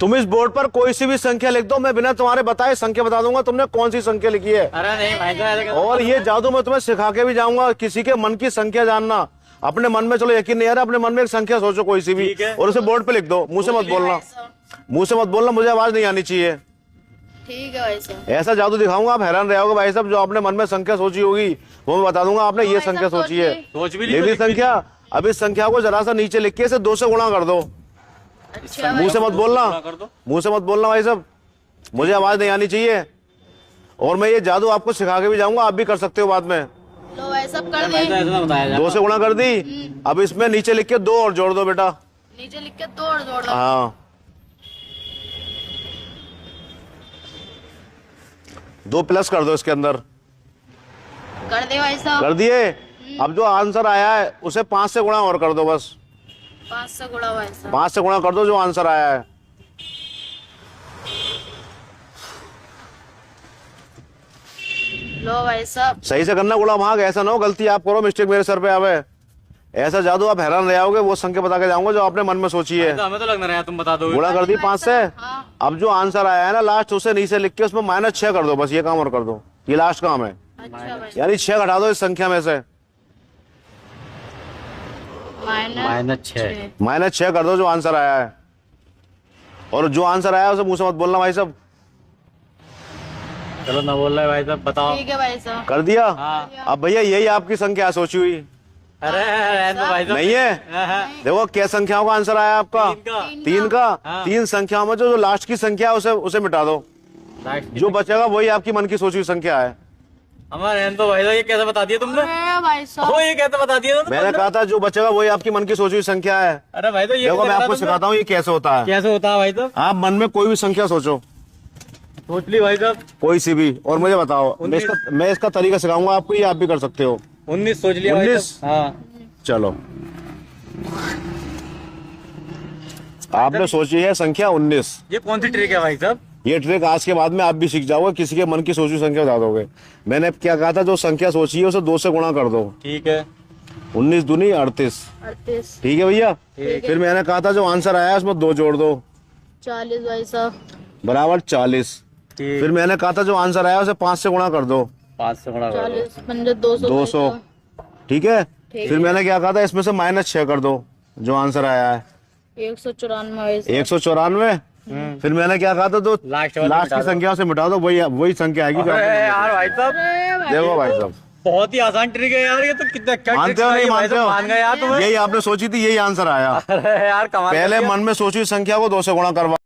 तुम इस बोर्ड पर कोई सी भी संख्या लिख दो, मैं बिना तुम्हारे बताए संख्या बता दूंगा तुमने कौन सी संख्या लिखी है। अरे नहीं भाई साहब, और ये जादू मैं तुम्हें सिखा के भी जाऊंगा, किसी के मन की संख्या जानना। अपने मन में, चलो यकीन नहीं आ रहा, अपने मन में एक संख्या सोचो कोई सी भी और उसे बोर्ड पे लिख दो। मुंह से मत बोलना, मुंह से मत बोलना, मुझे आवाज नहीं आनी चाहिए। ठीक है भाई साहब। ऐसा जादू दिखाऊंगा आप हैरान रह जाओगे भाई साहब। जो आपने मन में संख्या सोची होगी वो मैं बता दूंगा। आपने ये संख्या सोची है, सोच भी लेकिन संख्या, अब इस संख्या को जरा सा नीचे लिख के इसे 2 से गुणा कर दो। अच्छा मुंह से मत बोलना, मुंह से मत बोलना भाई साहब, मुझे आवाज नहीं आनी चाहिए। और मैं ये जादू आपको सिखा के भी जाऊंगा, आप भी कर सकते हो बाद में। लो भाई साहब कर भाई साहब दी। ऐसा बताया जाए। 2 से गुणा कर दी। अब इसमें नीचे लिख के 2 और जोड़ दो बेटा। नीचे लिख के 2 और जोड़ दो। हाँ, 2 प्लस कर दो इसके अंदर। कर दे भाई साहब। कर दिए। अब जो आंसर आया है उसे 5 से गुणा और कर दो बस। 5 से गुणा भाई साहब। 5 से गुणा कर दो जो आंसर आया है। लो भाई साहब। सही से करना गुणा भाग, ऐसा ना हो गलती आप करो, मिस्टेक मेरे सर पे आवे। ऐसा जादू आप हैरान रह जाओगे। वो संख्या बता के जाऊंगा जो आपने मन में सोची है। तो हमें तो लग रहा है तुम बता दोगे। गुणा कर दी 5 से। हाँ। अब जो आंसर आया है ना लास्ट, उसे नीचे लिख के उसमें -6 कर दो बस। ये काम और कर दो, ये लास्ट काम है। अच्छा भाई। यानी 6 घटा दो इस संख्या में से। -6 -6 कर दो जो आंसर आया है। और जो आंसर आया है उसे मुंह से मत बोलना भाई साहब। चलो ना बोल रहे भाई साहब, बताओ। ठीक है भाई साहब। कर दिया। हाँ। अब भैया यही आपकी संख्या है सोची हुई, अरे रहने दो भाई साहब। नहीं है? हाँ। देखो क्या संख्याओं का आंसर आया आपका, 3 का। हाँ। 3 संख्याओं में जो लास्ट की संख्या है उसे मिटा दो। जो बचेगा वही आपकी मन की सोची हुई संख्या है। हमारे रहने दो भाई साहब, ये कैसे बता दिया तुमने? अरे भाई साहब। ओ ये कैसे बता दिया तुमने? मैंने कहा था जो बचेगा वही आपकी मन की सोची हुई संख्या है। अरे भाई तो ये देखो कैसे मैं बता आपको तुमने? सिखाता हूँ ये कैसे होता है। कैसे होता है भाई साहब? आप मन में कोई भी संख्या सोचो, सोच ली भाई साहब। कोई सी भी, और मुझे बताओ। मैं इसका तरीका सिखाऊंगा आपको, ये आप भी कर सकते हो। 19 सोच लिया भाई 19? साहब। हाँ। चलो, आपने सोची है संख्या 19। ये कौन सी ट्रिक है भाई साहब? ये ट्रिक आज के बाद में आप भी सीख जाओगे, किसी के मन की सोची संख्या बता दोगे। मैंने क्या कहा था, जो संख्या सोची है उसे 2 से गुणा कर दो। ठीक है। 19 दूनी 38। 38। ठीक है भैया। ठीक फिर मैंने कहा था जो आंसर आया उसमें 2 जोड़ दो, 40 भाई साहब। बराबर 40। ठीक। फिर मैंने कहा था जो आंसर आया उसे 5 से गुणा कर दो, 5 से गुणा कर दो। 40 पंजे 200 भाई 200। साहब। ठीक है। ठीक फिर मैंने क्या कहा था, इसमें से -6 कर दो जो आंसर आया है, 194 भाई साहब। 194। फिर मैंने क्या कहा था, तो लास्ट वाली लास्ट मिटा की दो। संख्या से मिटा दो, वही संख्या आएगी जो अरे आपने यार भाई साहब, अरे भाई। देखो भाई साहब, बहुत ही आसान ट्रिक है यार। ये तो कितना क्या मानते हो नहीं मानते हो? मान गए यार तुम्हें। यही आपने सोची थी, यही आंसर आया। अरे यार कमाल कर पहले दिया। मन में सोची संख्या को 2 से गुणा करवा